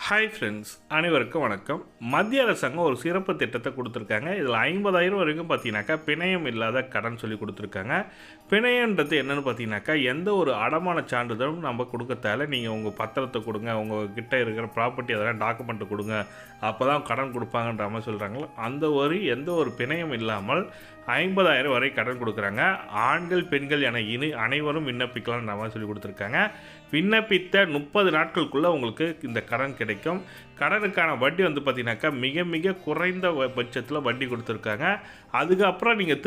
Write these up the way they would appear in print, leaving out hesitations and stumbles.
Hi friends, அனைவருக்கும் வணக்கம். மத்திய அரசாங்கம் ஒரு சிறப்பு திட்டத்தை கொடுத்துருக்காங்க. இதில் 50,000 வரைக்கும் பார்த்தீங்கன்னாக்கா பிணையம் இல்லாத கடன் சொல்லி கொடுத்துருக்காங்க. பிணையன்றது என்னென்னு பார்த்தீங்கன்னாக்கா, எந்த ஒரு அடமான சான்றிதழும் நம்ம கொடுக்க தேவை. நீங்கள் உங்கள் பத்திரத்தை கொடுங்க, உங்கள் கிட்டே இருக்கிற ப்ராப்பர்ட்டி அதெல்லாம் டாக்குமெண்ட்டு கொடுங்க, அப்போ தான் கடன் கொடுப்பாங்கன்ற மாதிரி சொல்கிறாங்களோ, அந்த எந்த ஒரு பிணையம் இல்லாமல் 50,000 வரை கடன் கொடுக்குறாங்க. ஆண்கள் பெண்கள் என அனைவரும் விண்ணப்பிக்கலாம்ன்ற மாதிரி சொல்லி கொடுத்துருக்காங்க. விண்ணப்பித்த 30 நாட்களுக்குள்ளே உங்களுக்கு இந்த கடன் கிடைக்கும். கடனுக்கான வட்டி வந்து பார்த்தீங்கன்னாக்கா மிக மிக குறைந்த பட்சத்தில் வட்டி கொடுத்துருக்காங்க. அதுக்கப்புறம் நீங்கள்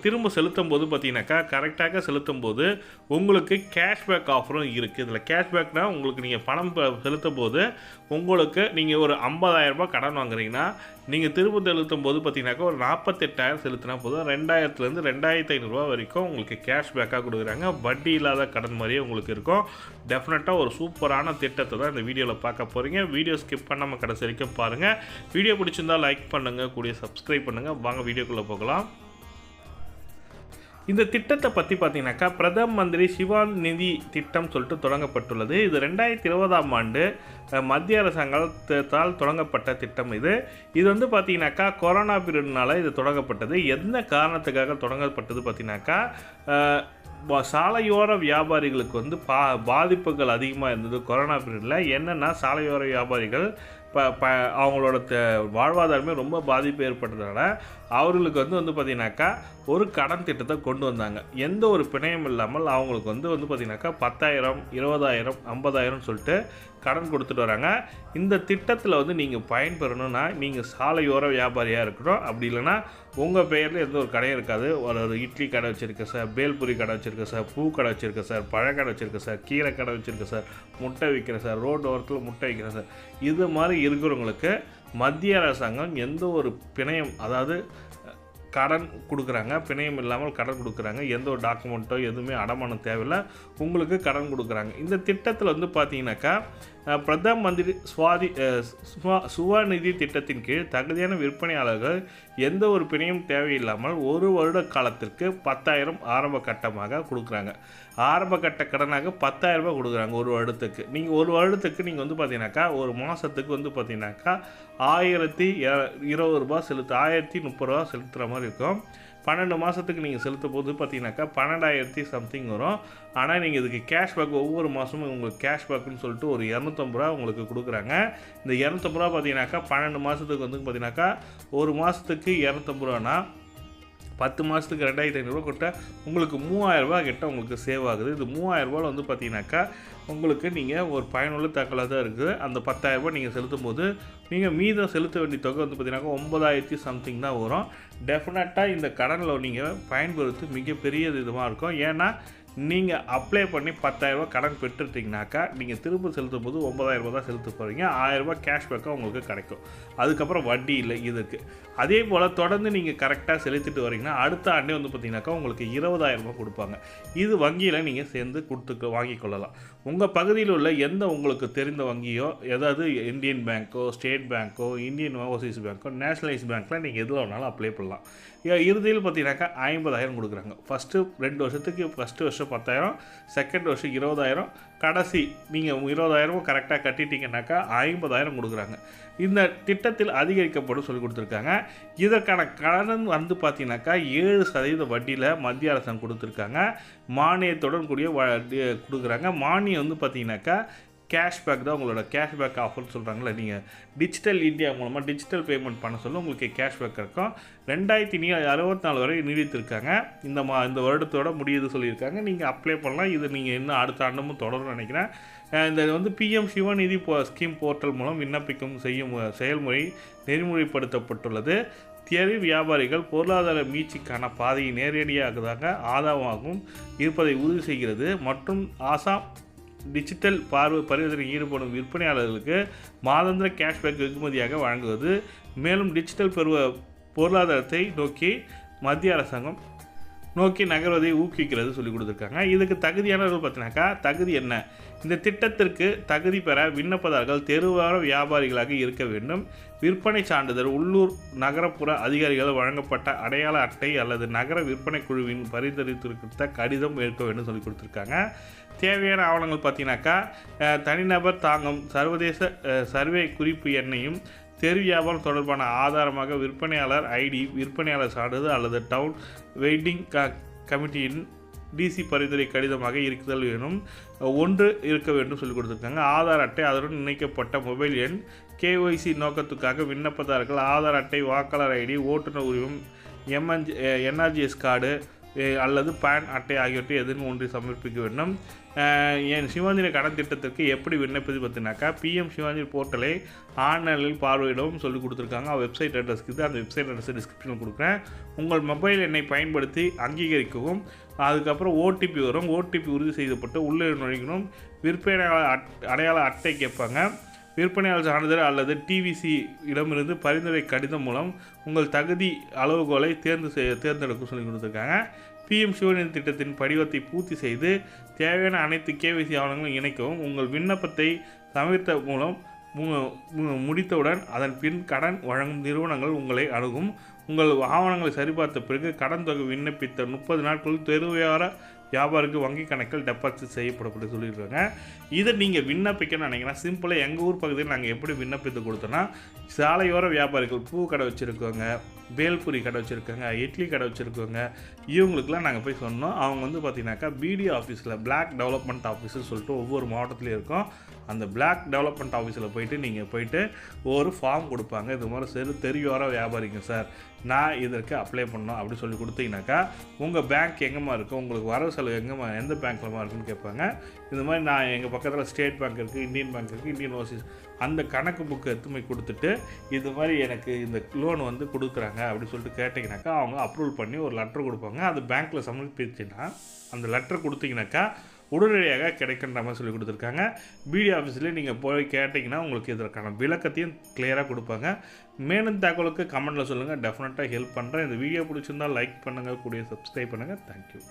திரும்ப செலுத்தும் போது பார்த்தீங்கன்னாக்கா கரெக்டாக செலுத்தும் போது உங்களுக்கு கேஷ்பேக் ஆஃபரும் இருக்குது. இதில் கேஷ்பேக்னால் உங்களுக்கு நீங்கள் பணம் செலுத்தும் போது உங்களுக்கு நீங்கள் ஒரு 50,000 ரூபாய் கடன் வாங்குறீங்கன்னா நீங்கள் திரும்ப செலுத்தும் போது பார்த்தீங்கன்னாக்கா ஒரு 48,000 செலுத்தினா போதும் 2,000லேருந்து 2,500 ரூபா வரைக்கும் உங்களுக்கு கேஷ்பேக்காக கொடுக்குறாங்க. வட்டி இல்லாத கடன் மாதிரியே உங்களுக்கு இருக்கும். டெஃபினட்டாக ஒரு சூப்பரான திட்டத்தை தான் இந்த வீடியோவில் பார்க்க போகிறீங்க. வீடியோ ஸ்கிப் பண்ணாமல் கடைசி வரைக்கும் பாருங்கள். வீடியோ பிடிச்சிருந்தால் லைக் பண்ணுங்கள், கூடிய சப்ஸ்கிரைப் பண்ணுங்கள். வாங்க வீடியோக்குள்ளே போகலாம். இந்த திட்டத்தை பற்றி பார்த்தீங்கன்னாக்கா பிரதம மந்திரி சிவான் நிதி திட்டம் சொல்லிட்டு தொடங்கப்பட்டுள்ளது. இது 2020ஆம் ஆண்டு மத்திய அரசாங்கத்தால் தொடங்கப்பட்ட திட்டம். இது வந்து பார்த்தீங்கன்னாக்கா கொரோனா பீரியட்னால இது தொடங்கப்பட்டது. என்ன காரணத்துக்காக தொடங்கப்பட்டது பார்த்தீங்கன்னாக்கா, சாலையோர வியாபாரிகளுக்கு வந்து பாதிப்புகள் அதிகமாக இருந்தது கொரோனா பீரியடில். என்னென்னா சாலையோர வியாபாரிகள் அவங்களோட வாழ்வாதாரமே ரொம்ப பாதிப்பு ஏற்பட்டதுனால அவர்களுக்கு வந்து பார்த்தீங்கன்னாக்கா ஒரு கடன் திட்டத்தை கொண்டு வந்தாங்க. எந்த ஒரு பிணையம் இல்லாமல் அவங்களுக்கு வந்து பார்த்தீங்கன்னாக்கா 10,000, 20,000, 50,000 சொல்லிட்டு கடன் கொடுத்துட்டு வராங்க. இந்த திட்டத்தில் வந்து நீங்கள் பயன்பெறணும்னா நீங்கள் சாலையோர வியாபாரியாக இருக்கணும். அப்படி இல்லைனா உங்கள் பெயரில் எந்த ஒரு கடையும் இருக்காது. ஒரு இட்லி கடை வச்சுருக்கேன் சார், பேல்புரி கடை வச்சுருக்கேன் சார், பூ கடை வச்சுருக்கேன் சார், பழக்கடை வச்சுருக்கேன் சார், கீரை கடை வச்சுருக்கேன் சார், முட்டை விற்கிறேன் சார், ரோடு ஓரத்தில் முட்டை விற்கிறேன் சார், இது மாதிரி இருக்கிறவங்களுக்கு மத்திய அரசாங்கம் எந்த ஒரு பிணையம், அதாவது கடன் கொடுக்குறாங்க, பிணையம் இல்லாமல் கடன் கொடுக்குறாங்க. எந்த ஒரு டாக்குமெண்ட்டோ எதுவுமே அடமானம் தேவையில்லை, உங்களுக்கு கடன் கொடுக்குறாங்க. இந்த திட்டத்தில் வந்து பார்த்தீங்கன்னாக்கா பிரதம மந்திரி சுவநிதி திட்டத்தின் கீழ் தகுதியான விற்பனையாளர்கள் எந்த ஒரு பிணையும் தேவையில்லாமல் ஒரு வருட காலத்திற்கு 10,000 ஆரம்ப கட்டமாக கொடுக்குறாங்க. ஆரம்ப கட்ட கடனாக 10,000 ரூபாய் கொடுக்குறாங்க ஒரு வருடத்துக்கு. நீங்கள் ஒரு வருடத்துக்கு நீங்கள் வந்து பார்த்தீங்கன்னாக்கா ஒரு மாதத்துக்கு வந்து பார்த்தீங்கன்னாக்கா 1,020 ரூபாய் 1,030 ரூபா செலுத்துகிற மாதிரி இருக்கும். 12 மாதத்துக்கு நீங்கள் செலுத்தும் போது பார்த்தீங்கன்னாக்கா 12,000 சம்திங் வரும். ஆனால் நீங்கள் இதுக்கு கேஷ்பேக் ஒவ்வொரு மாதமும் உங்களுக்கு கேஷ்பேக்குன்னு சொல்லிட்டு ஒரு 250 ரூபா உங்களுக்கு கொடுக்குறாங்க. இந்த 250 ரூபா பார்த்தீங்கன்னாக்கா 12 மாதத்துக்கு வந்து பார்த்தீங்கன்னாக்கா ஒரு மாதத்துக்கு 250 ரூபானா 10 மாதத்துக்கு 2,500 ரூபா கிட்ட உங்களுக்கு 3,000 ரூபா கிட்ட உங்களுக்கு சேவ் ஆகுது. இது 3,000 ரூபாவில் வந்து பார்த்தீங்கன்னாக்கா உங்களுக்கு நீங்கள் ஒரு பயனுள்ள தகவலாக தான் இருக்குது. அந்த 10,000 ரூபா நீங்கள் செலுத்தும் போது நீங்கள் மீதம் செலுத்த வேண்டிய தொகை வந்து பார்த்தீங்கன்னாக்கா 9,000 சம்திங் தான் வரும். டெஃபினட்டாக இந்த கடனில் நீங்கள் பயன்படுத்தி மிகப்பெரிய இதுவாக இருக்கும். ஏன்னா நீங்கள் அப்ளை பண்ணி 10,000 ரூபா கடன் பெற்றுட்டிங்கனாக்கா நீங்கள் திரும்ப செலுத்தும் போது 9,000 ரூபா தான் செலுத்த போகிறீங்க. 1,000 ரூபா கேஷ்பேக்காக உங்களுக்கு கிடைக்கும். அதுக்கப்புறம் வட்டி இல்லை இதுக்கு. அதே போல் தொடர்ந்து நீங்கள் கரெக்டாக செலுத்திட்டு வரீங்கன்னா அடுத்த ஆண்டே வந்து பார்த்தீங்கன்னாக்கா உங்களுக்கு 20,000 ரூபா கொடுப்பாங்க. இது வங்கியில் நீங்கள் சேர்ந்து வாங்கி கொள்ளலாம். உங்கள் பகுதியில் உள்ள எந்த உங்களுக்கு தெரிந்த வங்கியோ, ஏதாவது இந்தியன் பேங்க்கோ, ஸ்டேட் பேங்க்கோ, இந்தியன் ஓவர்சீஸ் பேங்க்கோ, நேஷனலைஸ் பேங்க்கில் நீங்கள் எதில் வேணாலும் அப்ளை பண்ணலாம். இறுதியில் பார்த்தீங்கன்னாக்கா 50,000 கொடுக்குறாங்க. ஃபஸ்ட்டு 2 வருஷத்துக்கு ஃபஸ்ட்டு வருஷம் 10,000, செகண்ட் வருஷம் 20,000, கடைசி நீங்கள் 20,000 கரெக்டாக கட்டிட்டீங்கன்னாக்கா 50,000 கொடுக்குறாங்க. இந்த திட்டத்தில் அதிகரிக்கப்படும் சொல்லி கொடுத்துருக்காங்க. இதற்கான கடன் வந்து பார்த்தீங்கன்னாக்கா 7% வட்டியில் மத்திய அரசாங்கம் கொடுத்துருக்காங்க. மானியத்துடன் கூடிய கொடுக்குறாங்க. மானியம் வந்து பார்த்தீங்கன்னாக்கா கேஷ்பேக் தான் உங்களோட கேஷ்பேக் ஆஃபர்னு சொல்கிறாங்களே. நீங்கள் டிஜிட்டல் இந்தியா மூலமாக டிஜிட்டல் பேமெண்ட் பண்ண சொல்ல உங்களுக்கு கேஷ்பேக் இருக்கும். 2064 வரை நீடித்திருக்காங்க. இந்த வருடத்தோட முடியுது சொல்லியிருக்காங்க. நீங்கள் அப்ளை பண்ணலாம். இது நீங்கள் இன்னும் அடுத்த ஆண்டமும் தொடரும் நினைக்கிறேன். இந்த வந்து பிஎம் சிவநிதி ஸ்கீம் போர்ட்டல் மூலம் விண்ணப்பிக்கும் செயல்முறை நெறிமுறைப்படுத்தப்பட்டுள்ளது. தியரி வியாபாரிகள் பொருளாதார மீட்சிக்கான பாதையை நேரடியாக ஆதாரமாகவும் இருப்பதை உறுதி செய்கிறது. மற்றும் ஆசாம் டிஜிட்டல் பரிவர்த்தனை ஈடுபடும் விற்பனையாளர்களுக்கு மாதாந்திர கேஷ்பேக் வெகுமதியாக வழங்குவது. மேலும் டிஜிட்டல் பொருளாதாரத்தை நோக்கி மத்திய அரசாங்கம் நோக்கி நகர்வதை ஊக்குவிக்கிறது சொல்லி கொடுத்துருக்காங்க. இதுக்கு தகுதியானவர்கள் பார்த்தீங்கன்னாக்கா தகுதி என்ன? இந்த திட்டத்திற்கு தகுதி பெற விண்ணப்பதாரர்கள் தெருவோர வியாபாரிகளாக இருக்க வேண்டும். விற்பனை சான்றிதழ், உள்ளூர் நகரப்புற அதிகாரிகள் வழங்கப்பட்ட அடையாள அட்டை அல்லது நகர விற்பனை குழுவின் பரிந்துரைத்திருக்கிற கடிதம் இருக்க வேண்டும் சொல்லி கொடுத்துருக்காங்க. தேவையான ஆவணங்கள் பார்த்தீங்கன்னாக்கா தனிநபர் தாங்கும் சர்வதேச சர்வே குறிப்பு எண்ணையும் தெரு வியாபாரம் தொடர்பான ஆதாரமாக விற்பனையாளர் ஐடி, விற்பனையாளர் சான்றிதழ் அல்லது டவுன் வெயிட்டிங் கமிட்டியின் டிசி பரிந்துரை கடிதமாக இருக்குதல் வேணும். ஒன்று இருக்க வேண்டும் சொல்லி கொடுத்துருக்காங்க. ஆதார் அட்டை, அதனுடன் இணைக்கப்பட்ட மொபைல் எண். கேஒய்சி நோக்கத்துக்காக விண்ணப்பதாரர்கள் ஆதார் அட்டை, வாக்காளர் ஐடி, ஓட்டுநர் உரிமம், என்ஆர்ஜிஎஸ் கார்டு அல்லது பேன் அட்டை ஆகியவற்றை எதுவும் ஒன்றை சமர்ப்பிக்க வேண்டும். என் சிவாஞ்சலி கடன் திட்டத்திற்கு எப்படி விண்ணப்பித்து பார்த்தீங்கன்னாக்கா பிஎம் சிவாஞ்சலி போர்ட்டலை ஆன்லைனில் பார்வையிடவும் சொல்லி கொடுத்துருக்காங்க. வெப்சைட் அட்ரஸ் இருக்குது. அந்த வெப்சைட் அட்ரஸை டிஸ்கிரிப்ஷனில் கொடுக்குறேன். உங்கள் மொபைல் எண்ணை பயன்படுத்தி அங்கீகரிக்கவும். அதுக்கப்புறம் ஓடிபி வரும். ஓடிபி உறுதி செய்யப்பட்டு உள்ளே நுழைக்கணும். விற்பனையாளர் அடையாள அட்டை கேட்பாங்க. விற்பனையாளர் சான்றிதழ் அல்லது டிவிசி இடமிருந்து பரிந்துரை கடிதம் மூலம் உங்கள் தகுதி அளவுகோலை தேர்ந்தெடுக்க சொல்லி கொடுத்துருக்காங்க. பிஎம் சிவநிதி திட்டத்தின் படிவத்தை பூர்த்தி செய்து தேவையான அனைத்து கேவிசி ஆவணங்களும் இணைக்கவும். உங்கள் விண்ணப்பத்தை சமர்த்த மூலம் முடித்தவுடன் அதன் பின் கடன் வழங்கும் நிறுவனங்கள் உங்களை அணுகும். உங்கள் ஆவணங்களை சரிபார்த்த பிறகு கடன் தொகை விண்ணப்பித்த 30 நாட்களுக்கு தெருவோர வியாபாரிக்கு வங்கி கணக்கில் டெபாசிட் செய்யப்படப்பட்டு சொல்லியிருக்காங்க. இதை நீங்கள் விண்ணப்பிக்கணும்னு நினைக்கிறேன். சிம்பிளாக எங்கள் ஊர் பகுதியில் நாங்கள் எப்படி விண்ணப்பித்து கொடுத்தோன்னா, சாலையோர வியாபாரிகள் பூ கடை வச்சுருக்கவங்க, பேல்பூரி கடை வச்சுருக்காங்க, இட்லி கடை வச்சுருக்கவங்க, இவங்களுக்குலாம் நாங்கள் போய் சொன்னோம். அவங்க வந்து பார்த்திங்கனாக்கா பிடிஓ ஆஃபீஸில் பிளாக் டெவலப்மெண்ட் ஆஃபீஸ்னு சொல்லிட்டு ஒவ்வொரு மாவட்டத்துலேயும் இருக்கும். அந்த பிளாக் டெவலப்மெண்ட் ஆஃபீஸில் போயிட்டு ஒரு ஃபார்ம் கொடுப்பாங்க. இது மாதிரி தெருவோர வியாபாரிங்க சார், நான் இதற்கு அப்ளை பண்ணோம் அப்படி சொல்லி கொடுத்தீங்கன்னாக்கா உங்கள் பேங்க் எங்கேம்மா இருக்கும், உங்களுக்கு வரவு செலவு எங்கேம்மா எந்த பேங்க்லமா இருக்குன்னு கேட்பாங்க. இந்த மாதிரி நான் எங்கள் பக்கத்தில் ஸ்டேட் பேங்க் இருக்குது, இந்தியன் பேங்க் இருக்குது, இந்தியன் ஓவர்சீஸ் அந்த கணக்கு புக்கு எடுத்துமை கொடுத்துட்டு இது மாதிரி எனக்கு இந்த லோன் வந்து கொடுக்குறாங்க அப்படி சொல்லிட்டு கேட்டிங்கனாக்கா அவங்க அப்ரூவல் பண்ணி ஒரு லெட்டர் கொடுப்பாங்க. அது பேங்க்கில் சமர்ப்பிச்சுன்னா அந்த லெட்டர் கொடுத்தீங்கன்னாக்கா உடனடியாக கிடைக்கின்ற மாதிரி சொல்லி கொடுத்துருக்காங்க. பிடிஓ ஆஃபீஸில் நீங்கள் போய் கேட்டிங்கன்னா உங்களுக்கு இதற்கான விளக்கத்தையும் கிளியராக கொடுப்பாங்க. மேலும் தகவலுக்கு கமெண்ட்டில் சொல்லுங்கள். டெஃபினட்டாக ஹெல்ப் பண்ணுறேன். இந்த வீடியோ பிடிச்சிருந்தால் லைக் பண்ணுங்கள், கூடிய சப்ஸ்கிரைப் பண்ணுங்கள். தேங்க்யூ.